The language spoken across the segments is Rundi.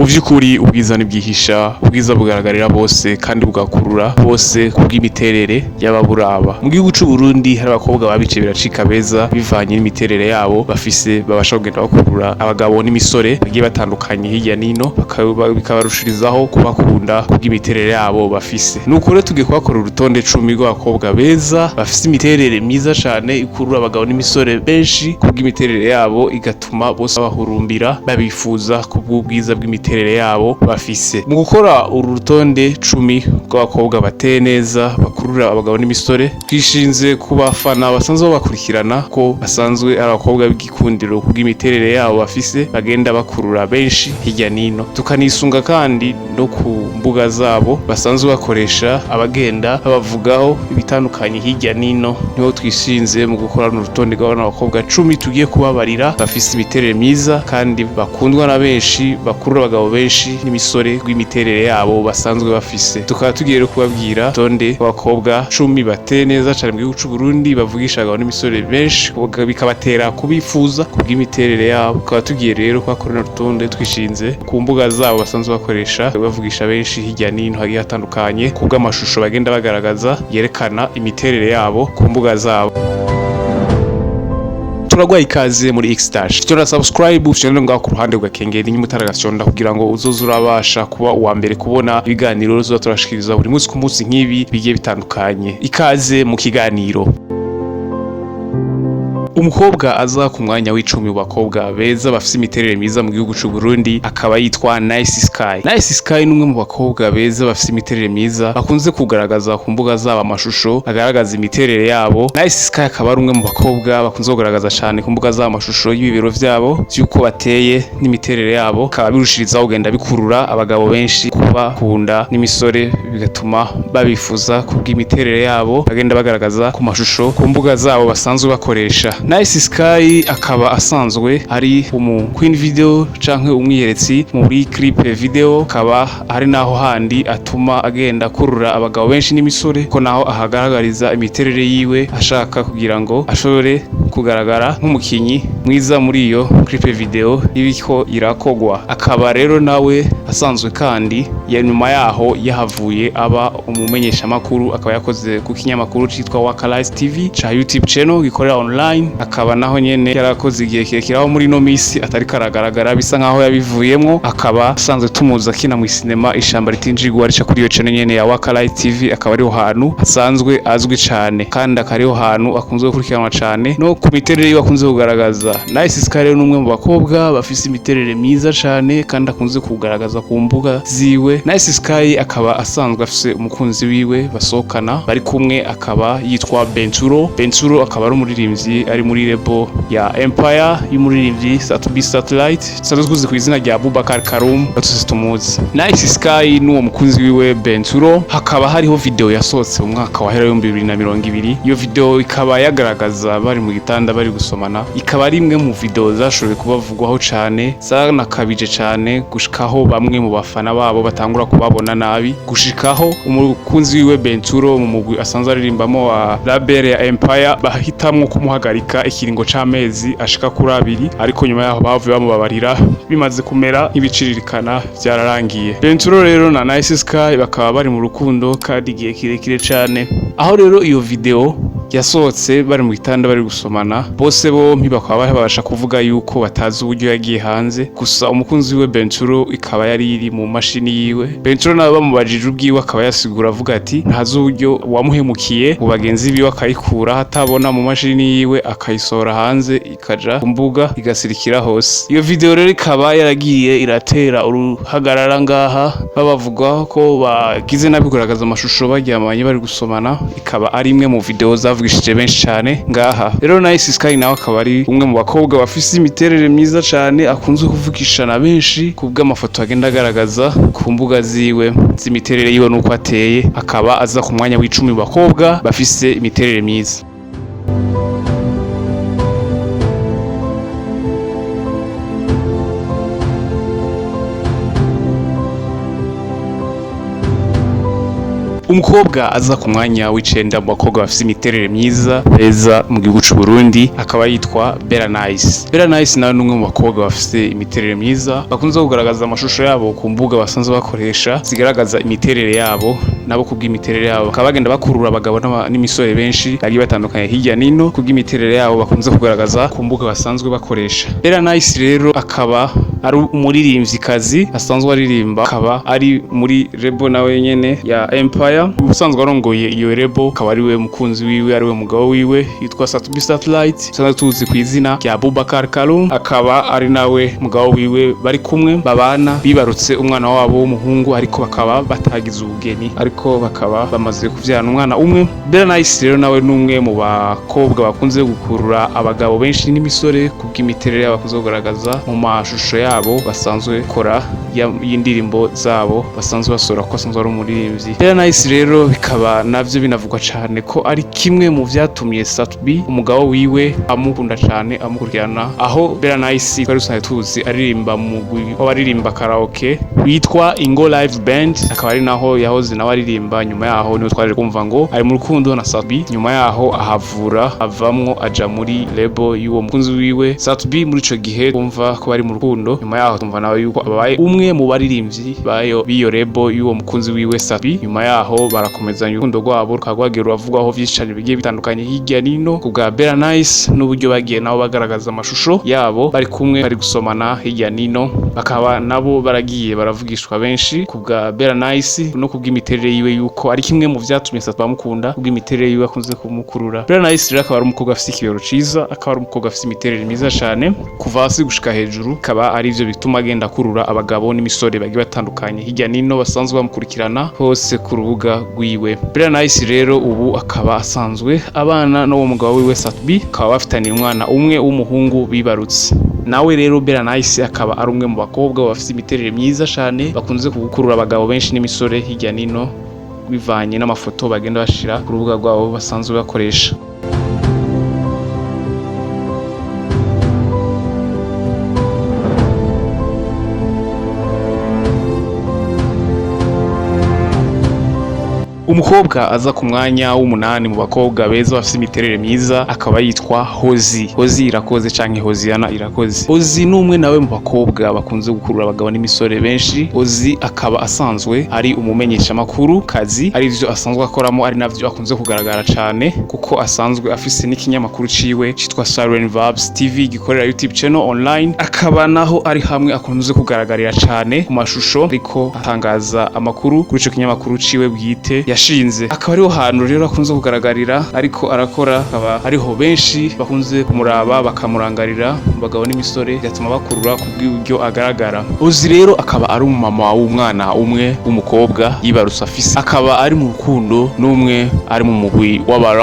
vy'ukuri ubwiza nibwihisha, ubwiza bugaragarira bose kandi bugakurura bose kubw'imiterere y'ababuraba. Mu gihugu c'u Burundi hari abakobwa babice biracika beza bivanye n'imiterere yabo bafise, babasha kugenda bakurura abagabo n'imisore bagiye batandukanye hirya nino, bikabarushirizaho kubakunda kubw'imiterere yabo bafise. Nuko rero tugiye kubakora urutonde 10 rw'abakobwa beza bafise imiterere myiza cane ikurura abagabo n'imisore benshi kubw'imiterere yabo, igatuma bose bahurumbira babifuza kubw'ubwiza bw'imiterere yabo bafise. Mu gukora uru rutonde 10 rw'abakobwa bateye neza bakurura abagabo n'imisore, twishinze kubafana basanzwe bakurikirana ko basanzwe ari abakobwa b'igikundiro kubw'imiterere yabo bafise, bagenda bakurura benshi hirya nino. Tukanisunga kandi no ku mbuga zabo basanzwe bakoresha abagenda babavugaho ibitandukanye hirya nino. Niho twishinze mu gukora urutonde rw'abakobwa 10 tugiye kubabarira bafise imiterere myiza kandi bakundwa na benshi, bakurura abagabo benshi n'imisore rw'imiterere yabo basanzwe bafise. Tukaba tugiye kubabwira tonde abakobwa 10 bateye neza cyane mu gihugu c'u Burundi bavugisha abagabo n'imisore benshi, bikabatera kubifuza kubw'imiterere yabo. Tukaba tugiye rero kwakorera urutonde twishinze ku mbuga zabo basanzwe bakoresha bavugisha benshi hirya nino hagiye hatandukanye kubw'amashusho bagenda bagaragaza yerekana imiterere yabo ku mbuga zabo. Turagwa ikaze muri X-Dash. Cyora subscribe channel ngaho ku ruhande ugakengera inyuma utaragasonda kugira ngo uzoze urabasha kuba uwa mbere kubona ibiganiro zo turashikiriza buri munsi ku munsi nk'ibi bigiye bitandukanye. Ikaze mu kiganiro. Umukobwa aza ku mwanya w'icumi bakobwa beza bafise imiterere myiza mu gihugu c'u Burundi akaba yitwa Nice. Nice numwe mu bakobwa beza bafise imiterere myiza bakunze kugaragaza ku mbuga zabo amashusho agaragaza imiterere yabo. Nice akaba ari umwe mu bakobwa bakunze kugaragaza cyane ku mbuga zabo amashusho y'ibibero vyabo byuko bateye n'imiterere yabo, akaba birushiriza kugenda bikurura abagabo benshi kuba kunda n'imisore, bigatuma babifuza kubw'imiterere yabo bagenda bagaragaza ku mashusho ku mbuga zabo basanzwe bakoresha. Nice akaba asanzwe ari Queen video canke umwiyeretsi muri clip video, akaba ari naho handi atuma agenda kurura abagabo benshi n'imisore, ko naho ahagaragariza imiterere yiwe ashaka kugira ngo ashobore kugaragara nk'umukinyi mwiza muri iyo clip video ibiko irakogwa. Akaba rero nawe asanzwe kandi ya nyuma yaho yahavuye aba umumenyesha makuru, akaba yakoze ku kinyamakuru citwa Wakalize TV cha YouTube channel gikorera online. Akaba naho nyene yarakoze igihe kirekiraho muri no misi atari karagaragara bisa nkaho yabivuyemwo. Akaba asanzwe tumuza kina mu sinema ishamba ritinjigwa arica kuri iyo channel nyene ya Wakalize TV, akaba ariho hantu asanzwe azwi cane kandi akariho hantu akunzwe gukurikiranwa cane no ku miterere yiwe akunze kugaragaza. Nice rero n'umwe mu bakobwa bafise imiterere myiza cane kandi akunze kugaragaza ku mbuga ziwe. Nice akaba asanzwe afise umukunzi wiwe basohokana bari kumwe, akaba yitwa Benturo akaba ari umuririmbyi ari muri lebo ya Empire y'umuririmbyi Satubi Satellite sanzwe ku izina rya Abubakar Karum batuse tumuzi. Nice n'uwo mukunzi wiwe Benturo, hakaba hariho video yasohotse mu mwaka wa 2020. Iyo video ikaba yagaragaza bari mu gitanda bari gusomana, ikaba ari imwe mu video zashoboye kubavugwaho cane zanakabije cane gushikaho bamwe mu bafana babo batangura kubabona nabi, gushikaho umukunzi wiwe Benturo mu mugwi asanzwe aririmbamo wa label ya Empire bahitamwo kumuhagarika ikiringo c'amezi ashika kuri 2, ariko nyuma yaho bavuye bamubabarira bimaze kumera nk'ibiciririkana byararangiye. Benturo rero na Nice bakaba bari mu rukundo kandi igihe kirekire cane, aho rero iyo video yasohotse bari mu gitanda bari gusomana, bose bompi bakaba babasha kuvuga yuko batazi uburyo yagiye hanze. Gusa umukunzi wiwe Benturo ikaba yari iri mu mashini yiwe. Benturo nawe bamubajije ubwiwe akaba yasigura avuga ati ntazi uburyo wamuhemukiye mu bagenzi biwe akayikura hatabona mu mashini yiwe akayisora hanze ikaja ku mbuga igasirikira hose. Iyo video rero ikaba yaragiye iratera uruhagarara ngaha, babavuga ko bagize nabi kugaragaza amashusho baryamanye bari gusomana, ikaba ari imwe mu video zavugishije benshi cyane ngaha. Rero Nice nawe akaba ari umwe mu bakobwa bafise imiterere myiza cyane akunze kuvugisha na benshi kubw'amafoto agenda agaragaza ku mbuga ziwe z'imiterere yiwe nuko ateye, akaba aza ku mwanya w'icumi bakobwa bafise imiterere myiza. Umukobwa aza ku mwanya w'icenda mu bakobwa bafise imiterere myiza beza mu gihugu c'u Burundi akaba yitwa Nish. Nish nawe numwe mu bakobwa bafise imiterere myiza bakunze kugaragaza amashusho yabo ku mbuga basanzwe bakoresha zigaragaza imiterere yabo nabo kubw'imiterere yabo bakaba bagenda bakurura abagabo n'imisore benshi bagiye batandukanye hirya nino kubw'imiterere yabo bakunze kugaragaza ku mbuga basanzwe bakoresha. Nish rero akaba ari umuririmvyikazi asanzwe aririmba akaba ari muri rebo nawe nyene ya Empire ubusanzwe arongoye iyo rebo akaba ari we mukunzi wiwe ari we mugabo wiwe yitwa Satellite sanzwe tuzi ku izina rya Abubakar Kalum akaba ari nawe mugabo wiwe bari kumwe babana bibarutse umwana wabo w'umuhungu ariko bakaba batagize ubugeni ariko bakaba bamaze kuvyana umwana umwe. Nish rero nawe numwe mu bakobwa bakunze gukurura abagabo benshi n'imisore kubw'imiterere yabo bakunze kugaragaza mu mashusho yabo basanzwe kora y'indirimbo zabo basanzwe basora ko asanzwe ari umuririmbyi. Nish rero bikaba navyo binavugwa cane ko ari kimwe mu vyatumye Satbi umugabo wiwe amukunda cane amukurikirana aho Nish twari dusanzwe tuzi aririmba mu waririmba karaoke witwa Ingo Live Band akaba ari naho yahoze nawe aririmba nyuma yaho niho twaje kumva ngo ari mu rukundo na Satbi nyuma yaho ahavura avamwo aja muri lebo y'uwo mukunzi wiwe Satbi muri ico gihe kumva ko bari mu rukundo nyuma yaho tumva nawe yuko abaye umwe mu baririmbyi biyo lebo y'uwo mukunzi wiwe Satbi nyuma yaho barakomezanya urukundo rwabo rukagwagira uravugwaho vyishanye bigiye bitandukanye hirya nino kubwa Nish n'uburyo bagiye nabo bagaragaza amashusho yabo bari kumwe bari gusomana hirya nino bakaba nabo baragiye baravugishwa benshi kubwa Nish no kubw'imiterere yiwe yuko ari kimwe mu vyatumye Satbi bamukunda kubw'imiterere yiwe akunze kumukurura. Nish rero akaba ari umukobwa afise ikibero ciza akaba ari umukobwa afise imiterere myiza cane kuva hasi gushika hejuru akaba ari ivyo bituma agenda kurura abagabo n'imisore bagiye batandukanye hirya nino basanzwe bamukurikirana hose ku rubuga rwiwe. Nish rero ubu akaba asanzwe abana n'uwo mugabo wiwe Satbi akaba bafitaniye umwana umwe w'umuhungu bibarutse. Nawe rero Nish akaba ari umwe mu bakobwa bafite imiterere myiza cane bakunze kugukurura abagabo benshi n'imisore hirya nino bivanye n'amafoto bagenda bashira ku rubuga rwabo basanzwe bakoresha. Umukobwa aza ku mwanya w'umunani mu bakobwa beza bafite imiterere myiza akaba yitwa Hozi. Hozi irakoze canke Hoziana irakoze. Hozi numwe nawe mu bakobwa bakunze gukurura abagabo n'imisore benshi. Hozi akaba asanzwe ari umumenyesha makuru kazi ari byo asanzwe akoramo ari navyo akunze kugaragara cane kuko asanzwe afise n'ikinyamakuru ciwe citwa Siren Vibes TV gikorera YouTube channel online akaba naho ari hamwe akunze kugaragarira cane ku mashusho ariko atangaza amakuru kuri ico kinyamakuru ciwe bwite yashinze akaba ariho hantu rero akunze kugaragarira ariko arakora akaba ariho benshi bakunze kumuraba bakamurangarira abagabo n'imisore byatuma bakurura kubw'uburyo agaragara. Uzi rero akaba ari umumama w'umwana umwe w'umukobwa yibarutse afise akaba ari mu rukundo n'umwe ari mu mugwi w'aba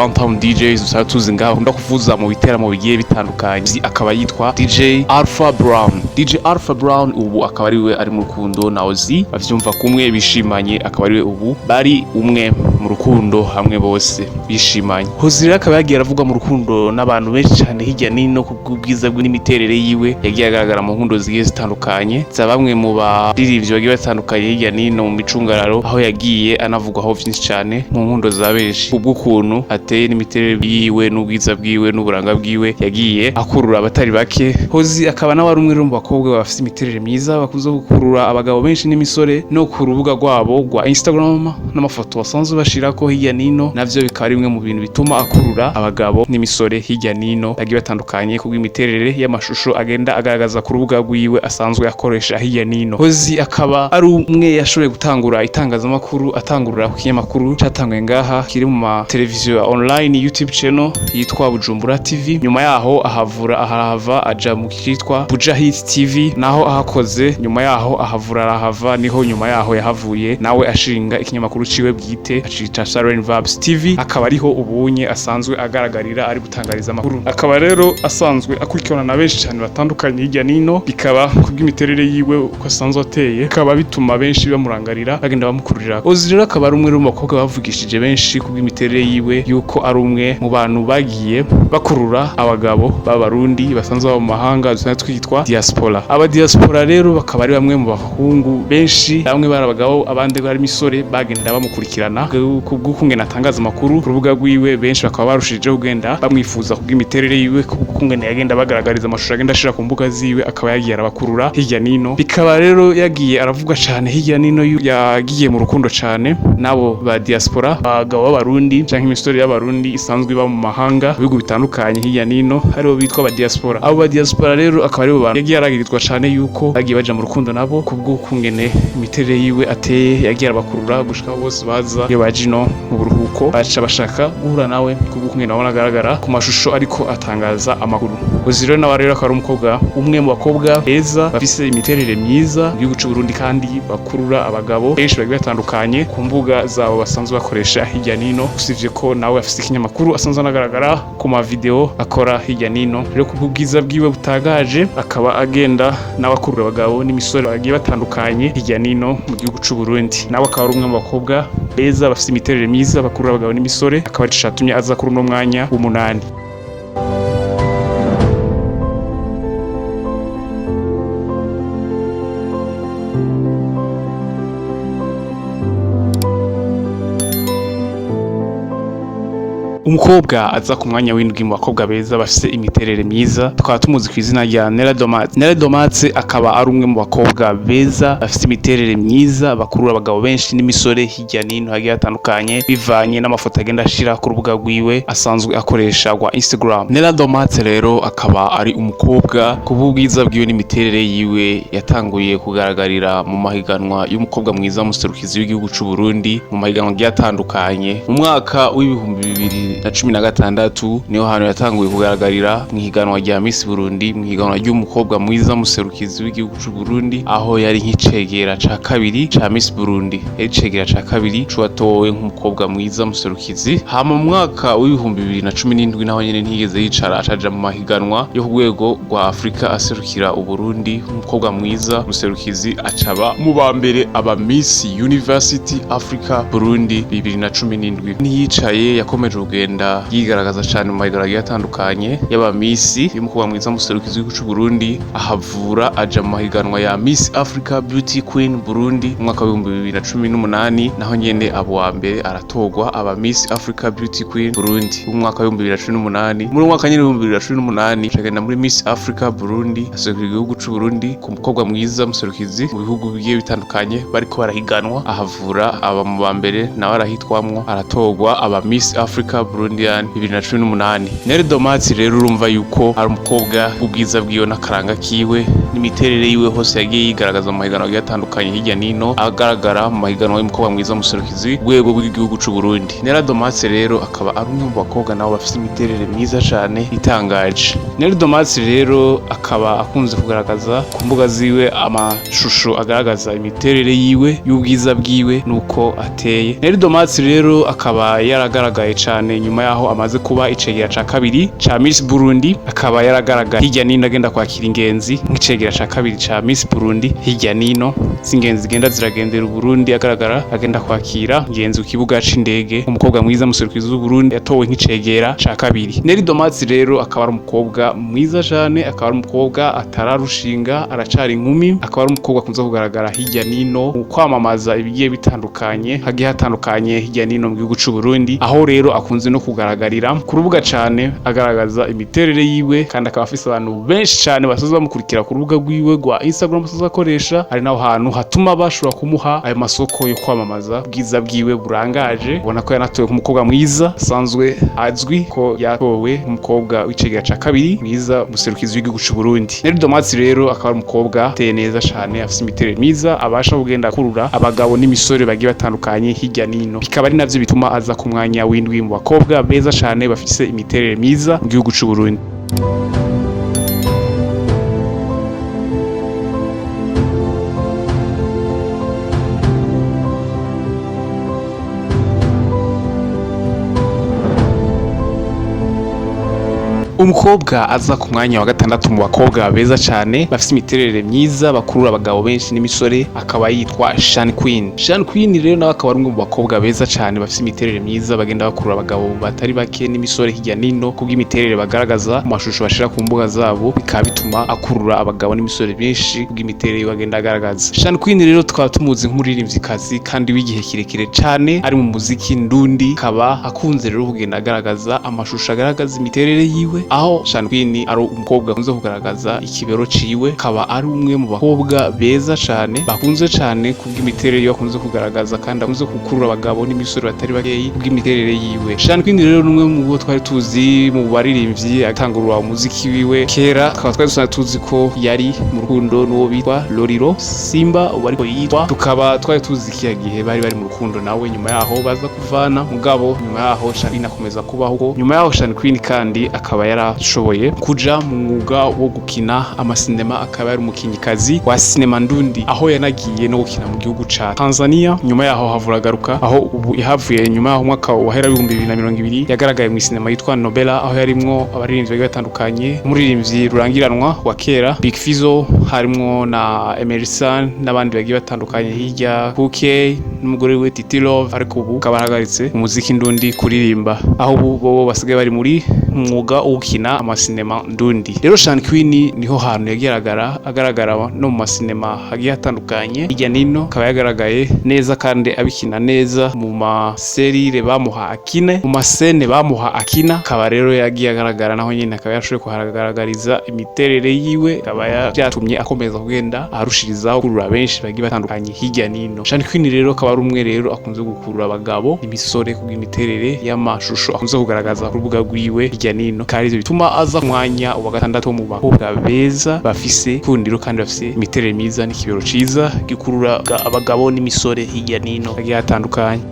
DJs usaba tuzi ngaho nda kuvuza mu biteramo bigiye bitandukanye akaba yitwa DJ Alpha Brown. DJ Alpha Brown ubu akaba ari we ari mu rukundo na Ozi bavyumva kumwe bishimanye akaba ari we ubu bari umwe mu rukundo hamwe bose bishimanye. Hozi rero akaba yagiye aravuga mu rukundo n'abantu benshi cyane hirya nino kubw'ubwiza bwe n'imiterere yiwe yagiye agaragara mu nkundo zigiye zitandukanye za bamwe mu baririmbyi bagiye batandukanye hirya nino mu micungararo aho yagiye anavugwaho vyinshi cyane mu nkundo za benshi kubw'ukuntu ateye n'imiterere yiwe n'ubwiza bwiwe n'uburanga bwiwe yagiye akurura abatari bake. Hozi akaba nawe ari umwe mu bakobwa bafite imiterere myiza bakunze gukurura abagabo benshi n'imisore no ku rubuga rwabo rwa Instagram n'amafoto basanzwe bashirako hirya nino navyo bikaba rimwe mu bintu bituma akurura abagabo n'imisore hirya nino bagiye batandukanye kubw'imiterere y'amashusho agenda agaragaza ku rubuga rwiwe asanzwe akoresha hirya nino. Hozi akaba ari umwe yashoboye gutangura itangazamakuru atangurira ku kinyamakuru catanguye ngaha kiri mu televiziyo online YouTube channel yitwa Bujumbura TV nyuma yaho ahava aja mu kitwa Buja Hit TV naho ahakoze nyuma yaho ahavura arahava niho nyuma yaho yahavuye nawe ashinga ikinyamakuru ciwe bwite acita Siren Vibes TV akaba ariho ubunye asanzwe agaragarira ari gutangariza amakuru akaba rero asanzwe akurikirana na benshi cyane batandukanye hirya nino bikaba kubw'imiterere yiwe uko asanzwe ateye akaba bituma benshi bamurangarira bagenda bamukururira. Ozi rero akaba ari umwe mu bakobwa bavugishije benshi kubw'imiterere yiwe yuko ari umwe mu bantu bagiye bakurura abagabo b'abarundi basanzwe mu mahanga dusanzwe twitwa diaspora. Aba diaspora rero bakaba ari bamwe mu bahungu benshi bamwe bari abagabo abandi bari misore bagenda bamukurikirana kumenyekana kubw'ukungene atangaza amakuru ku rubuga rwiwe. Benshi bakaba barushijeho kugenda bamwifuza kubw'imiterere yiwe, kubw'ukungene yagenda bagaragariza amashusho agenda ashira ku mbuga ziwe, akaba yagiye arabakurura hirya nino. Bikaba rero yagiye aravuga cyane hirya nino, yagiye mu rukundo cyane nabo ba diaspora, abagabo b'abarundi canke imisore y'abarundi isanzwe iba mu mahanga bihugu bitandukanye hirya nino, aribo bitwa ba diaspora. Abo ba diaspora rero akaba aribo bantu yagiye aragirizwa cyane yuko bagiye baja mu rukundo nabo kubw'ukungene imiterere yiwe ateye, yagiye arabakurura gushika bose baza iyo baje no mu buruhuko, baca bashaka guhura nawe kubw'ukungene abona agaragara ku mashusho ariko atangaza amakuru. Uzi rero nawe rero akaba ari umukobwa umwe mu bakobwa beza bafise imiterere myiza mu gihugu cy'u Burundi kandi bakurura abagabo benshi bagiye batandukanye ku mbuga zabo basanzwe bakoresha hirya nino. Usivye ko nawe afise ikinyamakuru asanzwe anagaragara ku ma video akora hirya nino. Rero kubw'ubwiza bwiwe butagaje akaba agenda nawe akurura abagabo n'imisore bagiye batandukanye hirya nino mu gihugu cy'u Burundi. Nawe akaba ari umwe mu bakobwa beza bafise imiterere myiza bakurura abagabo n'imisore, akaba cishatumye aza kuri uno mwanya w'umunani. Umukobwa aza ku mwanya w'indwi mu bakobwa beza bafise imiterere myiza, tukaba tumuzi ku izina rya Neradomatse. Akaba ari umwe mu bakobwa beza bafise imiterere myiza bakurura abagabo benshi n'imisore hirya nino hagiye hatandukanye, bivanye n'amafoto agenda ashira ku rubuga rwiwe asanzwe akoresha rwa Instagram. Neradomatse rero akaba ari umukobwa ku bw'ubwiza bwiwe n'imiterere yiwe yatanguye kugaragarira mu mahiganwa y'umukobwa mwiza muserukizi w'igihugu cy'u Burundi, mu mahiganwa agiye atandukanye. Mu mwaka w'ibihumbi 2016 niho hantu yatanguye kugaragarira mu higanwa rya Miss Burundi, mu higanwa ry'umukobwa mwiza muserukizi w'igihugu cy'u Burundi, aho yari nk'icegera ca kabiri ca Miss Burundi, icegera ca kabiri cuwatowe nk'umukobwa mwiza muserukizi. Hama mu mwaka w'ibihumbi 2017 naho nyene ntigeze yicara acaja mu mahiganwa yo ku rwego rwa Afrika aserukira Uburundi, umukobwa mwiza muserukizi acaba mu ba mbere aba Miss University Africa Burundi 2017. Niyicaye yakomeje kugenda yigaragaza cyane mu mahiganwa agiye atandukanye y'aba Miss y'umukobwa mwiza muserukizi w'igihugu cy'u Burundi, ahavura aja mu mahiganwa ya Miss Africa Beauty Queen Burundi mu mwaka wa 2018, naho nyene abo wa mbere aratogwa aba Miss Africa Beauty Queen Burundi mu mwaka wa 2018. Muri mwaka nyene 2018 cagenda muri Miss Africa Burundi aserukira igihugu cy'u Burundi ku mukobwa mwiza muserukizi mu bihugu bigiye bitandukanye bariko barahiganwa, ahavura aba mu ba mbere nawe arahitwamwo aratogwa aba Miss Africa Burundian 2018. Neradomatse rero urumva yuko ari umukobwa ubwiza bwiwe n'akaranga kiwe n'imiterere yiwe hose yagiye yigaragaza mu mahiganwa agiye atandukanye hirya nino, agaragara mu mahiganwa y'umukobwa mwiza muserukizi rwego rw'igihugu cy'u Burundi. Neradomatse rero akaba ari umwe mu bakobwa nabo bafite imiterere myiza cyane itangaje. Neradomatse rero akaba akunze kugaragaza ku mbuga ziwe amashusho agaragaza imiterere yiwe y'ubwiza bwiwe nuko ateye. Neradomatse rero akaba yaragaragaye cyane nyuma yaho amaze kuba icegera ca kabiri ca Miss Burundi, akaba yaragaragaye hirya nino agenda kwakira ingenzi nk'icegera ca kabiri ca Miss Burundi hirya nino, zingenzi zigenda ziragendera Burundi, agaragara agenda kwakira ingenzi ku kibuga c'indege. Umukobwa mwiza muserukizi w'u Burundi yatowe nk'icegera ca kabiri. Neradomatse rero akaba ari umukobwa mwiza cyane, akaba ari umukobwa atararushinga, aracari inkumi, akaba ari umukobwa akunze kugaragara hirya nino mu kwamamaza ibigiye bitandukanye hagiye hatandukanye hirya nino mu gihugu cy'u Burundi, aho rero akunze no kugaragarira ku rubuga cyane agaragaza imiterere yiwe, kandi akaba afise abantu benshi cyane basoza bamukurikira ku rubuga rwiwe rwa Instagram basoza akoresha. Ari naho hantu hatuma bashobora kumuha ayo masoko yo kwamamaza ubwiza bwiwe burangaje. Ubona ko yanatowe nk'umukobwa mwiza asanzwe azwi ko yatowe umukobwa w'icegera ca kabiri mwiza muserukizi w'igihugu cy'u Burundi. Neradomatse rero akaba ari umukobwa ateye neza cyane, afise imiterere myiza, abasha kugenda kurura abagabo n'imisore bagiye batandukanye hirya nino. Bikaba ari navyo bituma aza ku mwanya w'indwi mu bakobwa beza cyane bafise imiterere myiza mu gihugu cy'u Burundi. Umukobwa aza ku mwanya wa gatandatu mu bakobwa beza cyane bafite imiterere myiza bakurura abagabo benshi n'imisore akaba yitwa Shani Queen. Shani Queen rero nawe akaba ari umwe mu bakobwa beza cyane bafite imiterere myiza bagenda bakurura abagabo batari bake n'imisore hirya nino kubw'imiterere bagaragaza mu mashusho bashira ku mbuga zabo bikaba bituma akurura abagabo n'imisore benshi kubw'imiterere bagenda agaragaza. Shani Queen rero twaba tumuzi nk'umuririmvyikazi kandi w'igihe kirekire cyane ari mu muziki ndundi, akaba akunze rero kugenda agaragaza amashusho agaragaza imiterere yiwe, aho Shani Queen ari umukobwa akunze kugaragaza ikibero ciwe, akaba ari umwe mu bakobwa beza cyane bakunze cyane kubw'imiterere bakunze kugaragaza kandi akunze gukurura abagabo n'imisore batari bakeyi kubw'imiterere yiwe. Shani Queen rero numwe mu bo twari tuzi mu baririmbyi atangurura umuziki wiwe kera, akaba twari dusanzwe tuzi ko yari mu rukundo n'uwo bitwa Loriro Simba ubu ariko yitwa, tukaba twari tuzi kiya gihe bari mu rukundo nawe, nyuma yaho baza kuvana mugabo nyuma yaho Shani Queen akomeza kubaho. Nyuma yaho Shani Queen kandi akaba yarashoboye kuja mu mwuga wo gukina amasinema, akaba yari umukinyikazi wa sinema ndundi, aho yanagiye no gukina mu gihugu ca Tanzania. Nyuma yaho havura garuka, aho ubu yahavuye nyuma yaho umwaka wahera 2020 yagaragaye mu sinema yitwa Nobela, aho yarimwo abaririmbyi bagiye batandukanye, umuririmbyi rurangiranwa wa kera Big Fizzo, harimwo na Emerson n'abandi bagiye batandukanye hirya Kuke n'umugore we Titi Love, ariko ubu akaba arahagaritse umuziki ndundi kuririmba, aho ubu bo basigaye bari muri mwuga wo gukina amasinema ndundi. Rero Shani Queen niho hantu agaragara no mu masinema hagiye hatandukanye hirya nino, akaba yagaragaye neza kandi abikina neza mu maserire bamuha akine, mu masene bamuha akina, akaba rero yagiye agaragara naho nyine akaba yashoboye kuhagaragariza imiterere yiwe, akaba byatumye akomeza kugenda arushirizaho kurura benshi bagiye batandukanye hirya nino. Shani Queen rero akaba ari umwe rero akunze gukurura abagabo imisore kubw'imiterere y'amashusho akunze kugaragaza ku rubuga rwiwe hirya nino, kandi ivyo bituma aza ku mwanya wa gatandatu mu bakobwa beza bafise kundiro kandi bafise imiterere myiza n'ikibero ciza gikurura abagabo n'imisore hirya nino bagiye hatandukanye.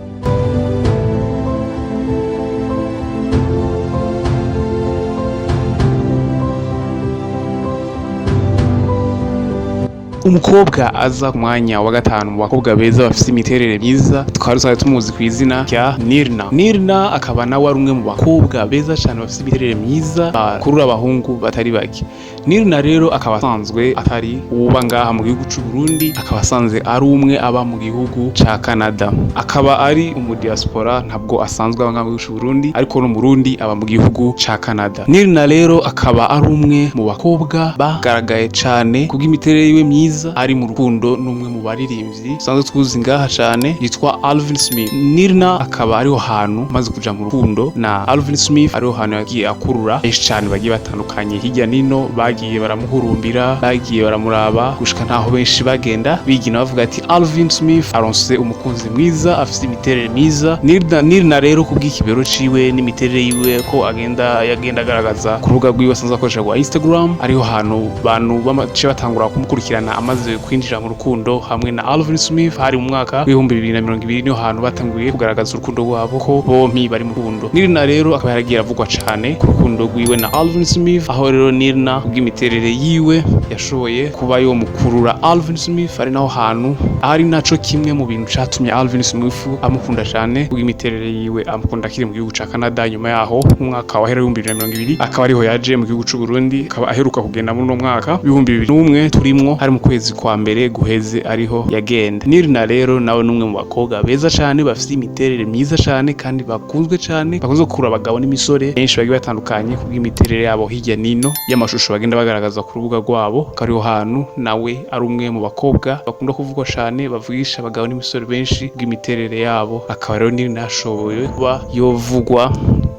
Umukobwa aza ku mwanya wa gatanu mu bakobwa beza bafite imiterere myiza twari dusanzwe tumuzi ku izina rya Nirna. Akaba nawe ari umwe mu bakobwa beza cyane bafite imiterere myiza bakurura abahungu batari bake. Nirna rero akaba asanzwe atari uba ngaha mu gihugu cy'u Burundi, akaba asanzwe ari umwe aba mu gihugu ca Canada, akaba ari umudiaspora, ntabwo asanzwe aba ngaha mu gihugu cy'u Burundi ariko no mu Burundi aba mu gihugu ca Canada. Nirna rero akaba ari umwe mu bakobwa bagaragaye cyane kubw'imiterere yiwe myiza, ari mu rukundo n'umwe mu baririmbyi sanzwe twuzi ngaha cyane yitwa Alvin Smith. Nirna akaba ariho hantu maze kuja mu rukundo na Alvin Smith, ariho hantu yagiye akurura benshi cyane bagiye batandukanye hirya nino, bagiye baramuhurumbira, bagiye baramuraba gushika ntaho benshi bagenda bigina bavuga ati Alvin Smith aronse umukunzi mwiza afite imiterere myiza. Nirna rero kubw'ikibero ciwe n'imiterere yiwe ko yagenda agaragaza ku rubuga rwiwe sanzwe akoresha rwa Instagram, ariho hantu bantu bamace batangura kumukurikirana amaze kwinjira mu rukundo hamwe na Alvin Smith. Hari mu mwaka w'2020 niho hantu batanguye kugaragaza urukundo rwabo ko bompi bari mu rukundo. Nirna rero akaba yaragiye avugwa cyane ku rukundo rwiwe na Alvin Smith, aho rero Nirna kubw'imiterere yiwe yashoboye kuba yo mukurura Alvin Smith, ari naho hantu ari naco kimwe mu bintu catumye Alvin Smith amukunda cyane kubw'imiterere yiwe, amukunda kiri mu gihugu ca Canada. Nyuma yaho mu mwaka wa 2020 akaba ariho yaje mu gihugu cy'u Burundi, akaba aheruka kugenda muri no mwaka 2021 turimwo hari mu kwezi kwa mbere guheze ariho yagenda. Nirna rero nawe numwe mu bakobwa beza cyane bafite imiterere myiza cyane kandi bakunzwe cyane, bakunze gukura abagabo n'imisore benshi bagiye batandukanye kubw'imiterere yabo hirya nino y'amashusho bagenda bagaragaza ku rubuga rwabo, kariho hantu nawe ari umwe mu bakobwa bakunda kuvugwa cyane bavugisha abagabo n'imisore benshi bw'imiterere yabo. Akaba rero Nirna yashoboye kuba yovugwa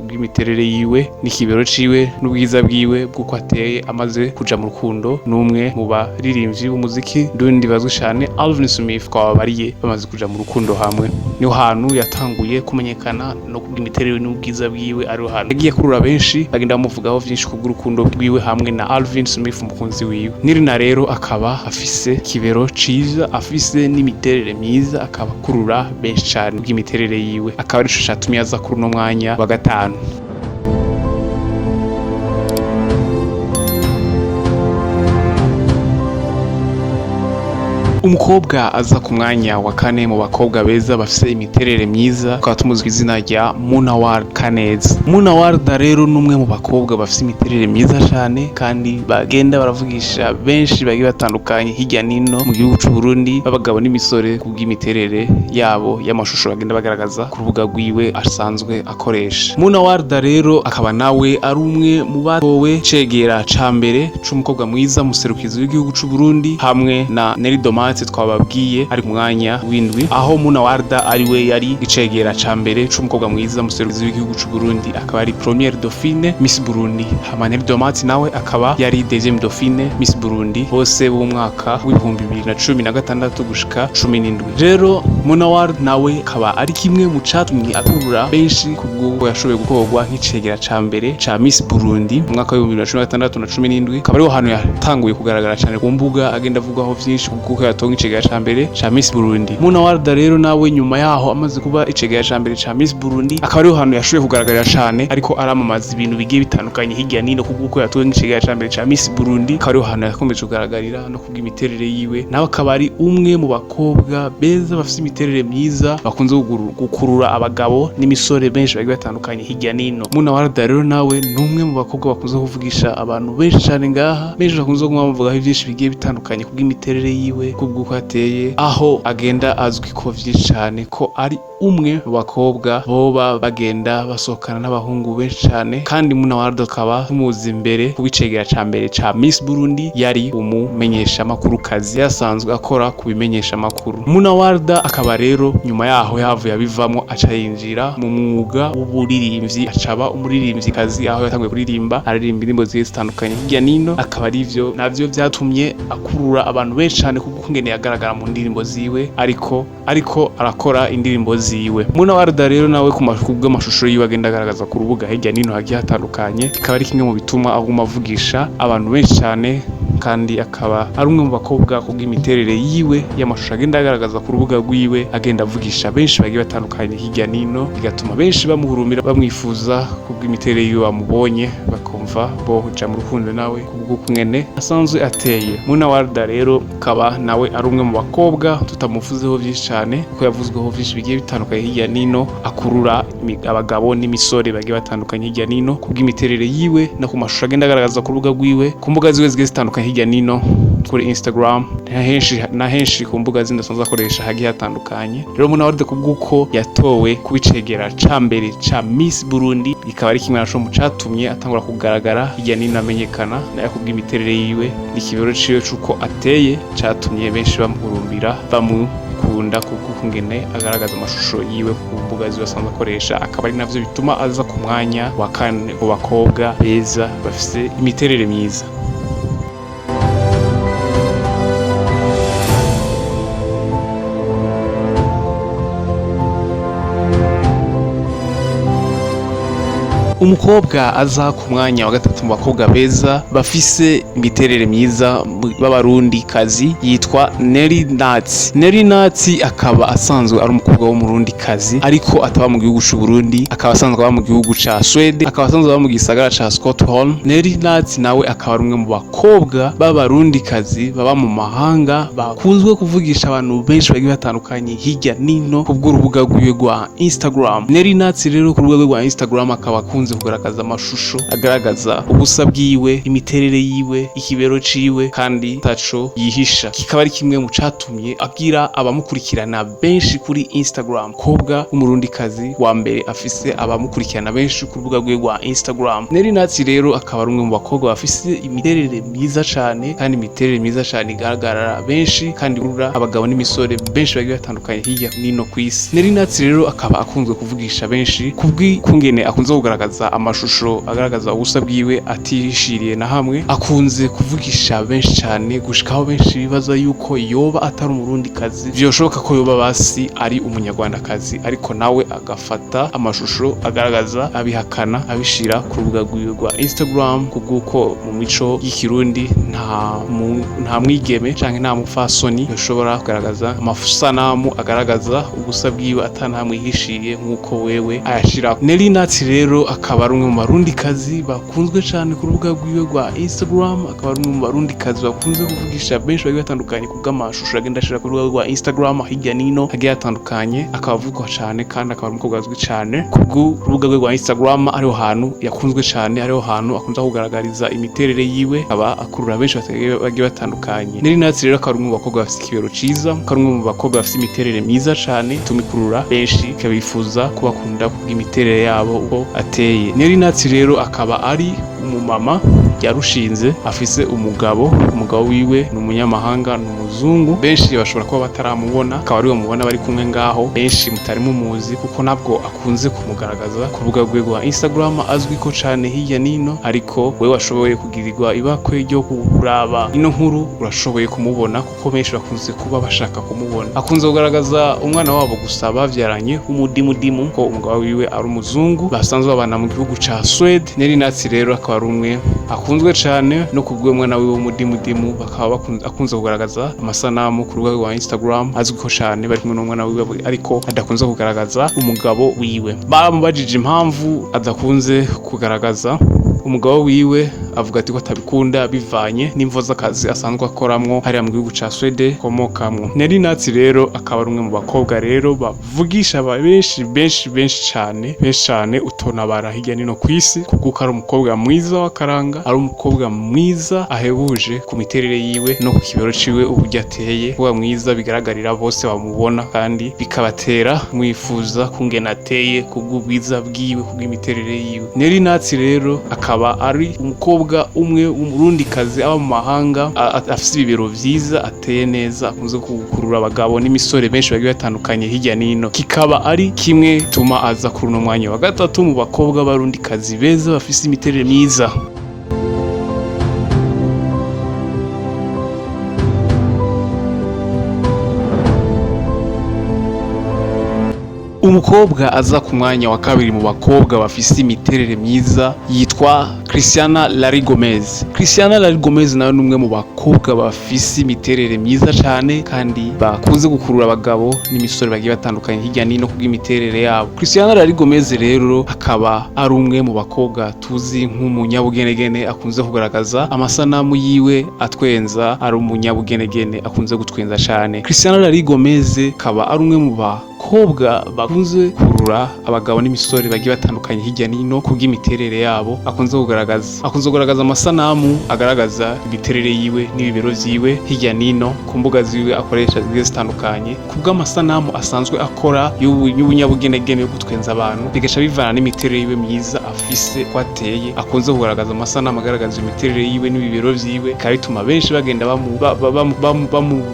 bw'imiterere yiwe n'ikibero ciwe n'ubwiza bwiwe bw'uko ateye amaze kuja mu rukundo n'umwe mu baririmbyi b'umuziki ndundi bazwi cyane Alvin Smith, kwa bariye bamaze kuja mu rukundo hamwe. Niho hantu yatanguye kumenyekana no kubw'imiterere n'ubwiza bwiwe, ariho hantu yagiye kurura benshi bagenda bamuvugaho byinshi kubw'urukundo rwiwe hamwe na Alvin Smith umukunzi wiwe. Nirna rero akaba afise kibero ciza, afise n'imiterere myiza, akaba kurura benshi cyane kubw'imiterere yiwe, akaba ari cyo catumye aza kuri no mwanya wa gatanu. Umukobwa aza ku mwanya wa kane mu bakobwa beza bafise imiterere myiza tukaba tumuzwi izina rya Monna Kaneza. Monna Walda rero numwe mu bakobwa bafise imiterere myiza cyane kandi bagenda baravugisha benshi bagiye batandukanye hirya nino mu gihugu cy'u Burundi babagabo n'imisore kubw'imiterere yabo y'amashusho bagenda bagaragaza ku rubuga rwiwe asanzwe akoresha. Monna Walda rero akaba nawe ari umwe mu batowe cegera ca mbere c'umukobwa mwiza muserukizi w'igihugu cy'u Burundi hamwe na Nish twababwiye ari mwanya w'indwi, aho Monna Walda ari we yari icegera ca mbere c'umukobwa mwiza muserukizi w'igihugu cy'u Burundi, akaba ari première dauphine Miss Burundi, hama Nish nawe akaba yari deuxième dauphine Miss Burundi, bose b'umwaka w'ibihumbi 2016 gushika 17. Rero Monna Walda nawe akaba ari kimwe mu catumye akurura benshi kubwo yashoboye gukorwa nk'icegera ca mbere ca Miss Burundi mu mwaka wa 2016 na 17, akaba ariho hantu yatanguye kugaragara cyane ku mbuga agenda avugwaho vyinshi kuko yatonga icegera ca mbere ca Miss Burundi. Monna Walda rero nawe nyuma yaho amaze kuba icegera ca mbere ca Miss Burundi akaba ariho hantu yashoboye kugaragara cyane ariko aramamaza ibintu bigiye bitandukanye hirya nino kuko yatonga icegera ca mbere ca Miss Burundi, akaba ariho hantu yakomeje kugaragarira no kubw'imiterere yiwe, nawe akaba ari umwe mu bakobwa beza bafite imiterere myiza bakunze gukurura abagabo n'imisore benshi bagiye batandukanye hirya nino. Monna Walda rero nawe numwe mu bakobwa bakunze kuvugisha abantu benshi cyane ngaha, benshi bakunze kumvugaho byinshi bigiye bitandukanye kubw'imiterere yiwe kubw'uko ateye, aho agenda azwi ko vyinshi cyane ko ari umwe mu bakobwa boba bagenda basohokana n'abahungu benshi cyane, kandi Monna Walda akaba tumuzi imbere kubicegera ca mbere ca Miss Burundi yari umumenyesha makuru kazi yasanzwe akora kubimenyesha makuru. Monna Walda akaba rero nyuma yaho yavuye abivamo aca yinjira mu mwuga w'uburirimbyi, acaba umuririmbyi kazi, aho yatanguye kuririmba aririmba indirimbo zigiye zitandukanye hirya nino, akaba arivyo navyo vyatumye akurura abantu benshi cyane kuko ngene yagaragara mu ndirimbo ziwe ariko arakora indirimbo ziwe. Monna Walda rero nawe kubw'amashusho yiwe agenda agaragaza ku rubuga hirya nino hagiye hatandukanye, ikaba ari kimwe mu bituma aguma avugisha abantu benshi cyane, kandi akaba ari umwe mu bakobwa kubw'imiterere yiwe y'amashusho agenda agaragaza ku rubuga rwiwe, agenda avugisha benshi bagiye batandukanye hirya nino, bigatuma benshi bamuhurumira bamwifuza kubw'imiterere yiwe bamubonye bakumva boja mu rukundo nawe kubw'uko ngene asanzwe ateye. Monna Walda rero akaba nawe ari umwe mu bakobwa tutamuvuzeho byinshi cyane kuko yavuzweho byinshi bigiye bitandukanye hirya nino, akurura abagabo n'imisore bagiye batandukanye hirya nino kubw'imiterere yiwe no ku mashusho agenda agaragaza ku rubuga rwiwe ku mbuga ziwe zigiye zitandukanye hirya nino, kuri Instagram na henshi ku mbuga zindi asanzwe akoresha hagiye hatandukanye. Rero Monna Walda kubw'uko yatowe kubicegera ca mbere ca Miss Burundi, ikaba ari kimwe naco mu catumye atangura kugaragara hirya nino amenyekana, nayo kubw'imiterere yiwe n'ikibero ciwe c'uko ateye catumye benshi bamuhurumbira bamukunda kuko ngene agaragaza amashusho yiwe ku mbuga ziwe asanzwe akoresha, akaba ari navyo bituma aza ku mwanya wa kane mu bakobwa beza bafise imiterere myiza. Umukobwa aza ku mwanya wa gatatu mu bakobwa beza bafise imiterere myiza b'abarundi kazi yitwa Nish. Akaba asanzwe ari umukobwa w'umurundi kazi ariko ataba mu gihugu cy'u Burundi, akaba asanzwe aba mu gihugu ca Sweden, akaba asanzwe aba mu gisagara ca Stockholm. Nish nawe akaba ari umwe mu bakobwa b'abarundi kazi baba mu mahanga bakunzwe kuvugisha abantu benshi bagiye batandukanye hirya nino kubw'urubuga rwiwe rwa Instagram. Nish rero ku rubuga rwa Instagram akaba akunze kugaragaza amashusho agaragaza ubusa bwiwe, imiterere yiwe, ikibero ciwe, kandi taco yihisha. Kikaba ari kimwe mu catumye agira abamukurikirana benshi kuri Instagram, kobwa w'umurundi kazi wa mbere afise abamukurikirana benshi ku rubuga rwe rwa Instagram. Nish rero akaba ari umwe mu bakobwa bafise imiterere myiza cane, kandi imiterere myiza cane igaragara benshi kandi urura abagabo n'imisore benshi bagiye batandukanye hirya nino kw'isi. Nish rero akaba akunzwe kuvugisha benshi kubw'ikungene akunze kugaragaza amashusho agaragaza ubusa bwiwe atishiriye na hamwe, akunze kuvugisha benshi cyane gushikaho benshi bibaza yuko yoba atari umurundi kazi, vyoshoboka ko yoba basi ari umunyarwanda kazi, ariko nawe agafata amashusho agaragaza abihakana abishira ku rubuga rwiwe rwa Instagram kubw'uko mu mico y'ikirundi nta mwigeme canke nta mufasoni yoshobora kugaragaza amasanamu agaragaza ubusa bwiwe atanahamwe hishiriye nk'uko wewe ayashira. Nish rero akaba akaba ari umwe mu barundikazi bakunzwe cyane ku rubuga rwiwe rwa Instagram, akaba ari umwe mu barundikazi bakunze kuvugisha benshi bagiye batandukanye ku bw'amashusho agenda ashira ku rubuga rwa Instagram hirya nino hagiye hatandukanye, akaba avugwa cyane kandi akaba ari umukobwa azwi cyane ku rubuga rwe rwa Instagram, ariho hantu yakunzwe cyane, ariho hantu akunze kugaragariza imiterere yiwe, aba akurura benshi bagiye batandukanye. Nish rero akaba ari umwe mu bakobwa bafite ikibero ciza, akaba ari umwe mu bakobwa bafite imiterere myiza cyane, tumikurura benshi kabifuza kubakunda kubw'imiterere yabo uko ateye. Nish rero akaba ari umumama yarushinze, afise umugabo wiwe ni umunyamahanga, ni umuzungu, benshi bashobora kuba bataramubona, akaba ari mubona bari kumwe ngaho, benshi mutari mumuzi kuko nabwo akunze kumugaragaza ku rubuga rwe rwa Instagram, azwi ko cyane hirya nino, ariko we washoboye kugirirwa ibakwe ryo kuraba ino nkuru urashoboye kumubona kuko benshi bakunze kuba bashaka kumubona. Akunze kugaragaza umwana wabo gusa bavyaranye umudimudimu ko umugabo wiwe ari umuzungu, basanzwe babana mu gihugu ca Sweden. Nish rero akaba ari umwe akunzwe cyane no kubwo mwana wiwe w'umudimudimu, bakaba akunze kugaragaza amasanamu ku rubuga rwa Instagram, azwi ko cyane bari kumwe n'umwana wiwe ariko adakunze kugaragaza umugabo wiwe. Bamubajije impamvu adakunze kugaragaza umugabo wiwe, avuga ati ko atabikunda bivanye n'imvo z'akazi asanzwe akoramwo hariya mu gihugu ca Sweden komokamwo. Nish rero akaba ari umwe mu bakobwa rero bavugisha benshi cyane utonabara hirya nino kw'isi, kuko ari umukobwa mwiza w'akaranga, ari umukobwa mwiza ahebuje ku miterere yiwe no ku kibero ciwe uburyo ateye, kuba mwiza bigaragarira bose bamubona kandi bikabatera mwifuza kungena ateye kubw'ubwiza bwiwe kubw'imiterere yiwe. Nish rero akaba ari umukobwa umwe w'umurundikazi aba mu mahanga, afise ibibero vyiza, ateye neza, akunze gukurura abagabo n'imisore benshi bagiye batandukanye hirya nino, kikaba ari kimwe tuma aza kuri uno mwanya wa gatatu mu bakobwa b'abarundikazi beza bafise imiterere myiza. Umukobwa aza ku mwanya wa kabiri mu bakobwa bafise imiterere myiza yitwa Christiana Lari Gomez. Christiana Lari Gomez nawe numwe mu bakobwa bafise imiterere myiza cyane kandi bakunze gukurura abagabo n'imisore bagiye batandukanye hirya nino kubw'imiterere yabo. Christiana Lari Gomez rero akaba ari umwe mu bakobwa tuzi nk'umunyabugenegene, akunze kugaragaza amasanamu yiwe atwenza, ari umunyabugenegene akunze gutwenza cyane. Christiana Lari Gomez akaba ari umwe mu bakobwa bakunze kurura abagabo n'imisore bagiye batandukanye hirya nino kubw'imiterere yabo, akunze kugaragaza amasanamu agaragaza imiterere yiwe n'ibibero vyiwe hirya nino ku mbuga ziwe akoresha zigiye zitandukanye, kubw'amasanamu asanzwe akora y'ubunyabugenegene yo gutwenza abantu, bigaca bivana n'imiterere yiwe myiza afise ko ateye. Akunze kugaragaza amasanamu agaragaza imiterere yiwe n'ibibero vyiwe, bikaba bituma benshi bagenda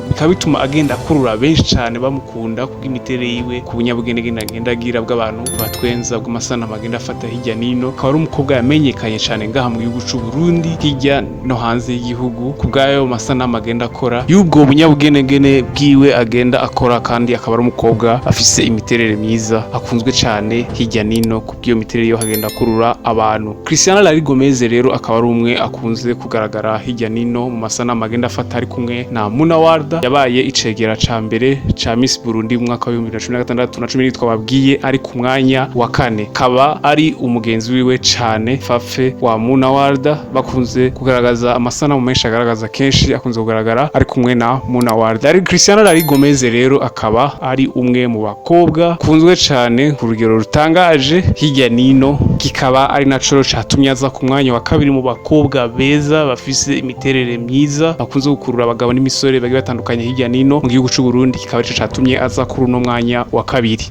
bikaba bituma agenda akurura benshi cyane bamukunda kubw'imiterere yiwe, ku bunyabugenegene agenda agira bw'abantu batwenza, bw'amasanamu agenda afata hirya nino. Akaba ari umukobwa yamenyekanye cyane ngaha mu gihugu c'u Burundi hirya no hanze y'igihugu kubw'ayo masanamu agenda akora y'ubwo bunyabugenegene bwiwe agenda akora, kandi akaba ari umukobwa afise imiterere myiza akunzwe cyane hirya nino kubw'iyo miterere yo hagenda akurura abantu. Christiana Lari Gomez rero akaba ari umwe akunze kugaragara hirya nino mu masanamu agenda afata ari kumwe na Monna Walda, yabaye icegera ca mbere ca Miss Burundi mu mwaka wa 2016 na 17 twababwiye, ari ku mwanya wa 4, kaba ari umugenzi wiwe cyane Fafe wa Monna Walda, bakunze kugaragaza amasanamu menshi agaragaza kenshi akunze kugaragara ari kumwe na Monna Walda. Christiana Lari Gomez rero akaba ari umwe mu bakobwa kunzwe cyane ku rugero rutangaje hirya nino, kikaba ari naco catumye aza ku mwanya wa kabiri mu bakobwa beza bafise imiterere myiza bakunze gukurura abagabo n'imisore bagiye batandukanye hirya nino mu gihugu c'u Burundi, kikaba ico catumye aza kuri uno mwanya wa kabiri.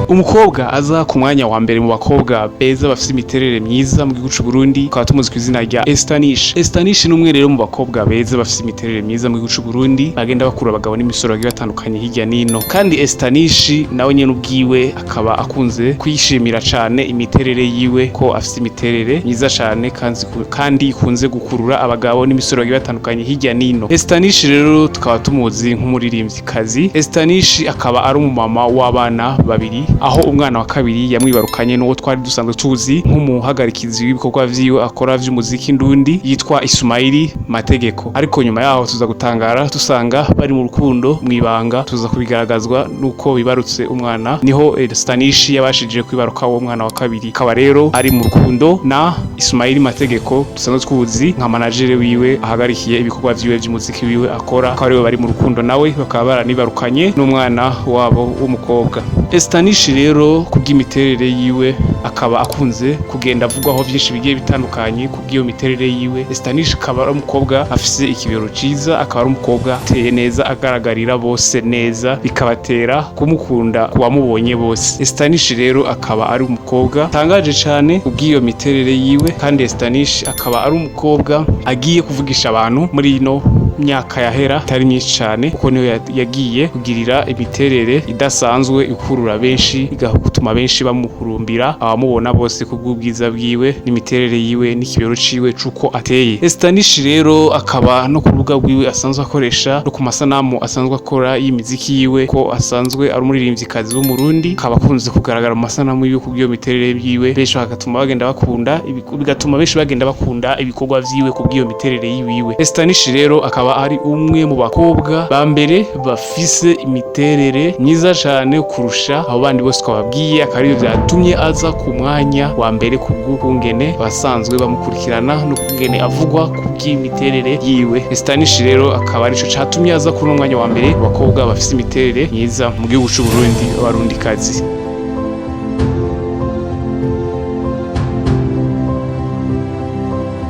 Umukobwa aza ku mwanya wa mbere mu bakobwa beza bafite imiterere myiza mu gihugu c'u Burundi, akaba tumuzi ku izina rya Nish. Nish ni umwe rero mu bakobwa beza bafite imiterere myiza mu gihugu c'u Burundi, bagenda bakura abagabo n'imisoro bagiye batandukanye hirya nino, kandi Nish nawe nyene ubwiwe akaba akunze kwishimira cyane imiterere yiwe, ko afite imiterere myiza cyane kandi ikunze gukurura abagabo n'imisoro bagiye batandukanye hirya nino. Nish rero tukaba tumuzi nk'umuririmvyikazi. Nish akaba ari umumama w'abana babiri, aho umwana wa kabiri yamwibarukanye n'uwo twari dusanzwe tuzi nk'umuhagarikizi w'ibikorwa vyiwe akora vy'umuziki ndundi yitwa Ismaili Mategeko. Ariko nyuma yaho tuza gutangara dusanga bari mu rukundo mwibanga, tuza kubigaragazwa nuko bibarutse umwana, niho Nish yabashije kwibaruka uwo mwana wa kabiri. Akaba rero ari mu rukundo na Ismaili Mategeko dusanzwe tuzi nka manager wiwe ahagarikiye ibikorwa vyiwe vy'umuziki wiwe akora. Akaba rero bari mu rukundo nawe, bakaba baranibarukanye n'umwana wabo w'umukobwa. Nish rero kubw'imiterere yiwe akaba akunze kugenda avugwaho vyinshi bigiye bitandukanye kubw'iyo miterere yiwe. Nish akaba ari umukobwa afise ikibero ciza, akaba ari umukobwa ateye neza agaragarira bose neza, bikabatera kumukunda kuwamubonye bose. Nish rero akaba ari umukobwa tangaje cyane kubw'iyo miterere yiwe, kandi Nish akaba ari umukobwa agiye kuvugisha abantu muri ino myaka yahera itari myinshi cyane, kuko niyo yagiye kugirira imiterere idasanzwe ikurura benshi, igahutuma benshi bamuhurumbira abamubona bose kubw'ubwiza bwiwe n'imiterere yiwe n'ikibero ciwe cuko ateye. Nish rero akaba no ku rubuga rwiwe asanzwe akoresha no ku masanamu asanzwe akora y'imiziki yiwe, ko asanzwe ari umuririmvyikazi w'umurundi, akaba akunze kugaragara mu masanamu yiwe kubw'iyo miterere yiwe, benshi bigatuma benshi bagenda bakunda ibikorwa vyiwe kubw'iyo miterere yiwe. Nish rero akaba ari umwe mu bakobwa ba mbere bafise imiterere myiza cyane kurusha abo bandi bose twababwiye, akaba ari byatumye aza ku mwanya wa mbere kubw'ukungene basanzwe bamukurikirana no kungene avugwa kubw'imiterere yiwe. Nish rero akaba arico catumye aza kuri uno mwanya wa mbere mu bakobwa bafise imiterere myiza mu gihugu cy'u Burundi, abarundikazi.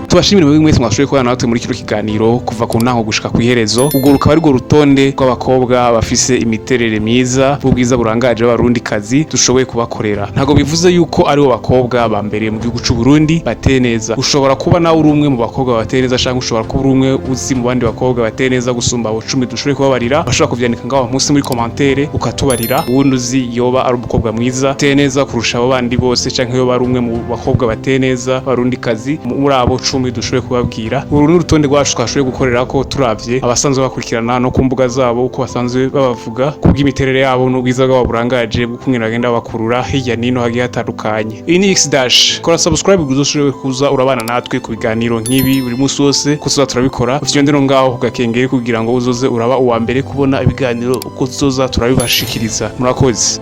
Tubashimire mwebwe mwese mwashoboye kubana natwe muri kino kiganiro kuva ku ntango gushika ku iherezo. Ubwo rukaba ari rutonde rw'abakobwa bafise imiterere myiza b'ubwiza burangaje b'abarundikazi dushoboye kubakorera. Ntago bivuze yuko ari bo bakobwa ba mbere mu gihugu cy'u Burundi bateye neza. Ushobora kuba nawe uri umwe mu bakobwa bateye neza, cyangwa ushobora kuba uri umwe uzi mu bandi bakobwa bateye neza gusumba abo 10 dushoboye kubabarira. Bashobora kuvyandika ngaho munsi muri commentaire ukatubarira uwundi uzi yoba ari umukobwa mwiza ateye neza kurusha abo bandi bose, cyangwa yoba ari umwe mu bakobwa bateye neza b'abarundikazi muri abo 10 dushoboye kubabwira. Uru ni urutonde rwacu twashoboye gukorera ko turavye abasanzwe bakurikirana no ku mbuga zabo uko basanzwe babavuga kubw'imiterere yabo n'ubwiza bwabo burangaje bw'ukuntu bagenda bakurura hirya nino hagiye hatandukanye. Iyi ni X-Dash, kora subscribe uzoshobore kuza urabana natwe ku biganiro nk'ibi buri munsi wose kuzoza turabikora. Uvyonde no ngaho kugakengere kugira ngo uzoze uraba uwa mbere kubona ibiganiro uko tuzoza turabibashikiriza. Murakoze.